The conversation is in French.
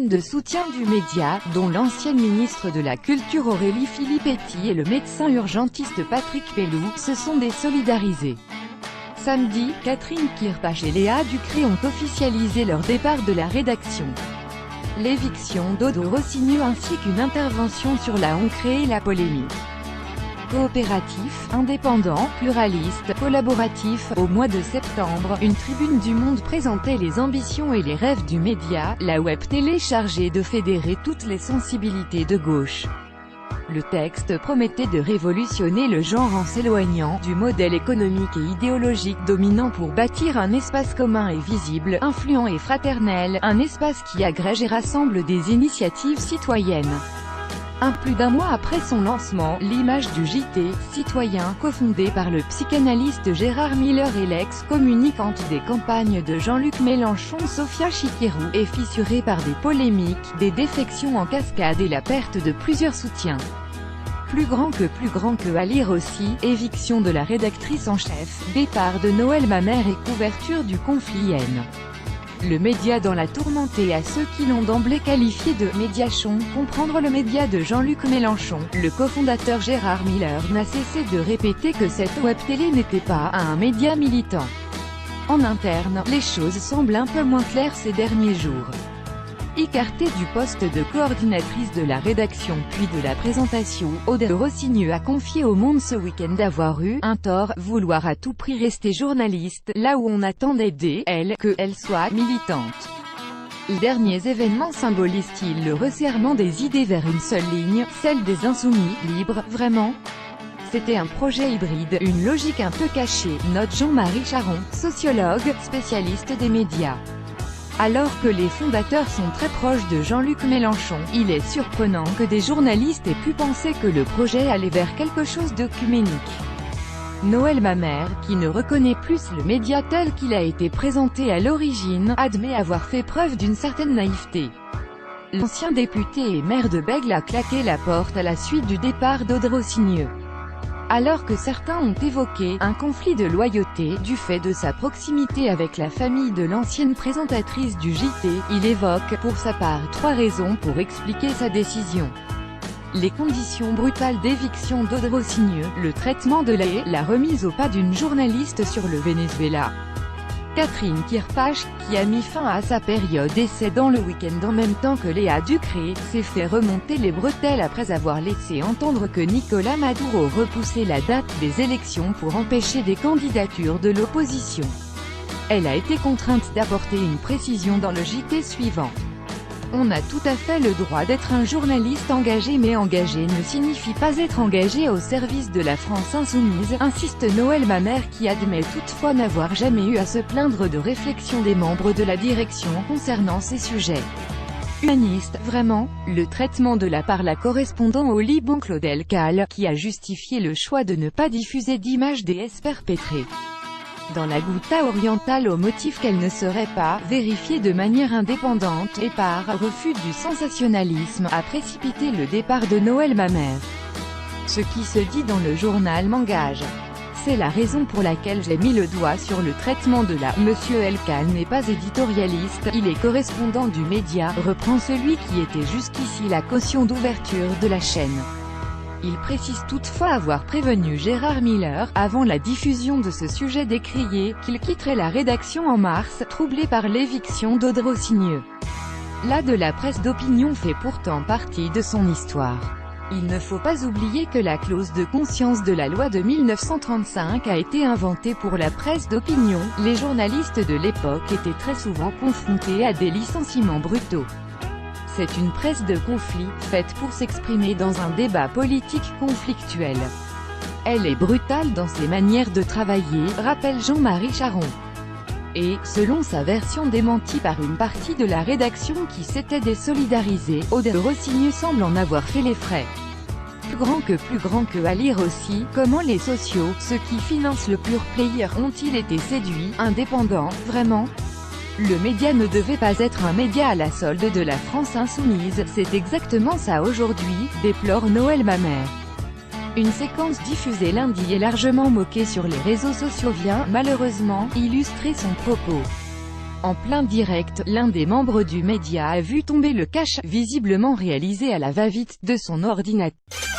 chaînes de soutien du média, dont l'ancienne ministre de la Culture Aurélie Filippetti et le médecin urgentiste Patrick Pelloux, se sont désolidarisés. Samedi, Catherine Kirpach et Léa Ducré ont officialisé leur départ de la rédaction. L'éviction d'Aude Rossigneux ainsi qu'une intervention sur la ont créé la polémique. Coopératif, indépendant, pluraliste, collaboratif, au mois de septembre, une tribune du Monde présentait les ambitions et les rêves du média, la web télé chargée de fédérer toutes les sensibilités de gauche. Le texte promettait de révolutionner le genre en s'éloignant du modèle économique et idéologique dominant pour bâtir un espace commun et visible, influent et fraternel, un espace qui agrège et rassemble des initiatives citoyennes. Plus d'un mois après son lancement, l'image du JT, citoyen, cofondé par le psychanalyste Gérard Miller et l'ex-communicante des campagnes de Jean-Luc Mélenchon Sophia Chikirou, est fissurée par des polémiques, des défections en cascade et la perte de plusieurs soutiens. Plus grand que à lire aussi, éviction de la rédactrice en chef, départ de Noël Mamère et couverture du conflit haine. Le média dans la tourmente et à ceux qui l'ont d'emblée qualifié de « médiachon », comprendre le média de Jean-Luc Mélenchon, le cofondateur Gérard Miller n'a cessé de répéter que cette web télé n'était pas un média militant. En interne, les choses semblent un peu moins claires ces derniers jours. Écartée du poste de coordinatrice de la rédaction puis de la présentation, Aude Rossigneux a confié au Monde ce week-end avoir eu un tort, vouloir à tout prix rester journaliste, là où on attendait d'elle qu'elle soit militante. Les derniers événements symbolisent-ils le resserrement des idées vers une seule ligne, celle des insoumis, libres, vraiment? C'était un projet hybride, une logique un peu cachée, note Jean-Marie Charon, sociologue, spécialiste des médias. Alors que les fondateurs sont très proches de Jean-Luc Mélenchon, il est surprenant que des journalistes aient pu penser que le projet allait vers quelque chose d'œcuménique. Noël Mamère, qui ne reconnaît plus le média tel qu'il a été présenté à l'origine, admet avoir fait preuve d'une certaine naïveté. L'ancien député et maire de Bègles a claqué la porte à la suite du départ d'Aude Rossigneux. Alors que certains ont évoqué un conflit de loyauté du fait de sa proximité avec la famille de l'ancienne présentatrice du JT, il évoque, pour sa part, 3 raisons pour expliquer sa décision. Les conditions brutales d'éviction d'Aude Rossigneux, le traitement de la remise au pas d'une journaliste sur le Venezuela. Catherine Kirpach, qui a mis fin à sa période d'essai dans le week-end en même temps que Léa Ducré, s'est fait remonter les bretelles après avoir laissé entendre que Nicolás Maduro repoussait la date des élections pour empêcher des candidatures de l'opposition. Elle a été contrainte d'apporter une précision dans le JT suivant. On a tout à fait le droit d'être un journaliste engagé, mais engagé ne signifie pas être engagé au service de la France insoumise, insiste Noël Mamère, qui admet toutefois n'avoir jamais eu à se plaindre de réflexion des membres de la direction concernant ces sujets. Humaniste, vraiment? Le traitement de la correspondant au Liban Claudel Cal, qui a justifié le choix de ne pas diffuser d'images des faits perpétrés dans la Ghouta orientale au motif qu'elle ne serait pas vérifiée de manière indépendante, et par refus du sensationnalisme, a précipité le départ de Noël Mamère. Ce qui se dit dans le journal m'engage. C'est la raison pour laquelle j'ai mis le doigt sur le traitement de la. Monsieur Elkan n'est pas éditorialiste, il est correspondant du média, reprend celui qui était jusqu'ici la caution d'ouverture de la chaîne. Il précise toutefois avoir prévenu Gérard Miller, avant la diffusion de ce sujet décrié, qu'il quitterait la rédaction en mars, troublé par l'éviction d'Aude Rossigneux. La de la presse d'opinion fait pourtant partie de son histoire. Il ne faut pas oublier que la clause de conscience de la loi de 1935 a été inventée pour la presse d'opinion. Les journalistes de l'époque étaient très souvent confrontés à des licenciements brutaux. C'est une presse de conflit, faite pour s'exprimer dans un débat politique conflictuel. Elle est brutale dans ses manières de travailler, rappelle Jean-Marie Charon. Et, selon sa version démentie par une partie de la rédaction qui s'était désolidarisée, Aude Rossigneux semble en avoir fait les frais. Plus grand que à lire aussi, comment les sociaux, ceux qui financent le pure player, ont-ils été séduits, indépendants, vraiment? Le média ne devait pas être un média à la solde de la France insoumise, c'est exactement ça aujourd'hui, déplore Noël Mamère. Une séquence diffusée lundi et largement moquée sur les réseaux sociaux vient, malheureusement, illustrer son propos. En plein direct, l'un des membres du média a vu tomber le cache, visiblement réalisé à la va-vite, de son ordinateur.